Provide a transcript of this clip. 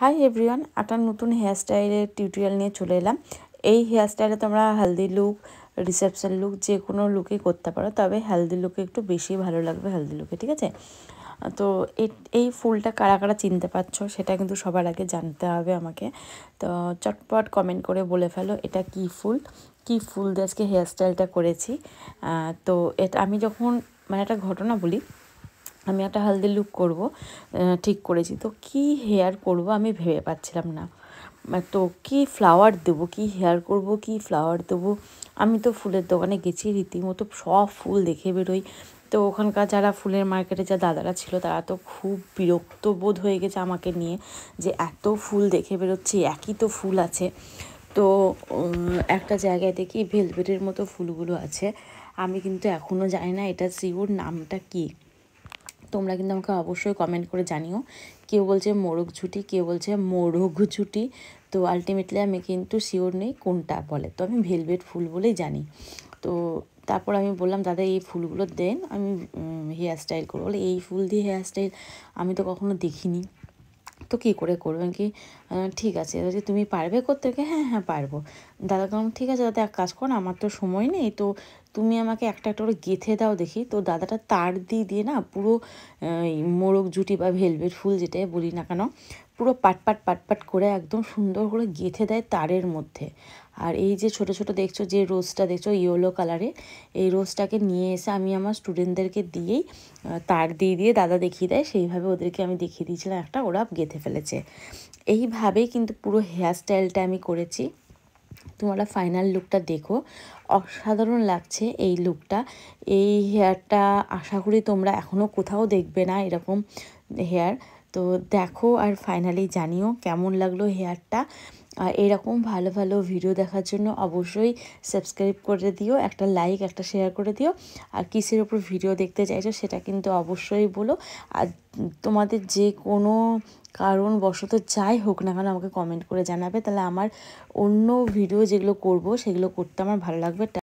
Hi everyone, একটা নতুন hair স্টাইলের টিউটোরিয়াল নিয়ে চলে এলাম। এই হেয়ার স্টাইলে তোমরা হেলদি লুক, রিসেপশন লুক যে কোনো লুকই করতে পারো, তবে হেলদি লুকে একটু বেশি ভালো লাগবে হেলদি লুকে, ঠিক আছে? তো এই ফুলটা কারা কারা চিনতে পারছো সেটা কিন্তু সবার আগে জানতে হবে আমাকে। তো চটপট কমেন্ট করে বলে ফেলো এটা কী ফুল, কী ফুল দিয়ে আজকে হেয়ার স্টাইলটা করেছি। তো এটা আমি যখন একটা ঘটনা বলি, আমি একটা হেলদি লুক করব ঠিক করেছি, তো কি হেয়ার করব আমি ভেবে পাচ্ছিলাম না। তো কি ফ্লাওয়ার দেবো, কি হেয়ার করব, কি ফ্লাওয়ার দেবো। আমি তো ফুলের দোকানে গেছি, রীতিমতো সব ফুল দেখে বেরোই। তো ওখানকার যারা ফুলের মার্কেটে যা দাদারা ছিল তারা তো খুব বিরক্ত বোধ হয়ে গেছে আমাকে নিয়ে, যে এত ফুল দেখে বেরোচ্ছি, একই তো ফুল আছে। তো একটা জায়গায় দেখি ভেলভেটের মতো ফুলগুলো আছে। আমি কিন্তু এখনও জানি না এটা শিওর নামটা কী। তোমরা কিন্তু আমাকে অবশ্যই কমেন্ট করে জানিও। কেউ বলছে মোরগ ঝুঁটি, কেউ বলছে মোরগ ঝুঁটি। তো আলটিমেটলি আমি কিন্তু শিওর নেই কোনটা বলে, তো আমি ভেলভেট ফুল বলেই জানি। তো তারপর আমি বললাম, দাদা এই ফুলগুলো দেন, আমি হেয়ার স্টাইল করবো। বলে এই ফুল দিয়ে হেয়ার স্টাইল আমি তো কখনো দেখিনি, তো কী করে করবেন কি? ঠিক আছে, বলছি তুমি পারবে করতে? হ্যাঁ হ্যাঁ পারবো। দাদা কেমন, ঠিক আছে দাদা এক কাজ করো, আমার তো সময় নেই, তো তুমি আমাকে একটা একটা করে গেঁথে দাও দেখি। তো দাদাটা তার দিয়ে দিয়ে না পুরো মোরগ জুটি বা ভেলভেট ফুল যেটাই বলি না কেন, পুরো পাট করে একদম সুন্দর করে গেঁথে দেয় তারের মধ্যে। আর এই যে ছোট ছোট দেখছো, যে রোজটা দেখছো ইয়েলো কালারে, এই রোজটাকে নিয়ে এসে আমি আমার স্টুডেন্টদেরকে দিয়েই তার দিয়ে দিয়ে দাদা দেখিয়ে দেয়, সেইভাবে ওদেরকে আমি দেখিয়ে দিয়েছিলাম একটা, ওরা গেঁথে ফেলেছে। এইভাবেই কিন্তু পুরো হেয়ার স্টাইলটা আমি করেছি। তোমরা ফাইনাল লুকটা দেখো, অসাধারণ লাগছে এই লুকটা। এই হেয়ারটা আশা করি তোমরা এখনও কোথাও দেখবে না এরকম হেয়ার। তো দেখো আর ফাইনালি জানিও কেমন লাগলো হেয়ারটা। আর এরকম ভালো ভালো ভিডিও দেখার জন্য অবশ্যই সাবস্ক্রাইব করে দিও, একটা লাইক একটা শেয়ার করে দিও। আর কিসের ওপর ভিডিও দেখতে চাইছো সেটা কিন্তু অবশ্যই বলো। আর তোমাদের যে কোনো কারণবশত যাই হোক না কেন আমাকে কমেন্ট করে জানাবে, তাহলে আমার অন্য ভিডিও যেগুলো করব সেগুলো করতে আমার ভালো লাগবে।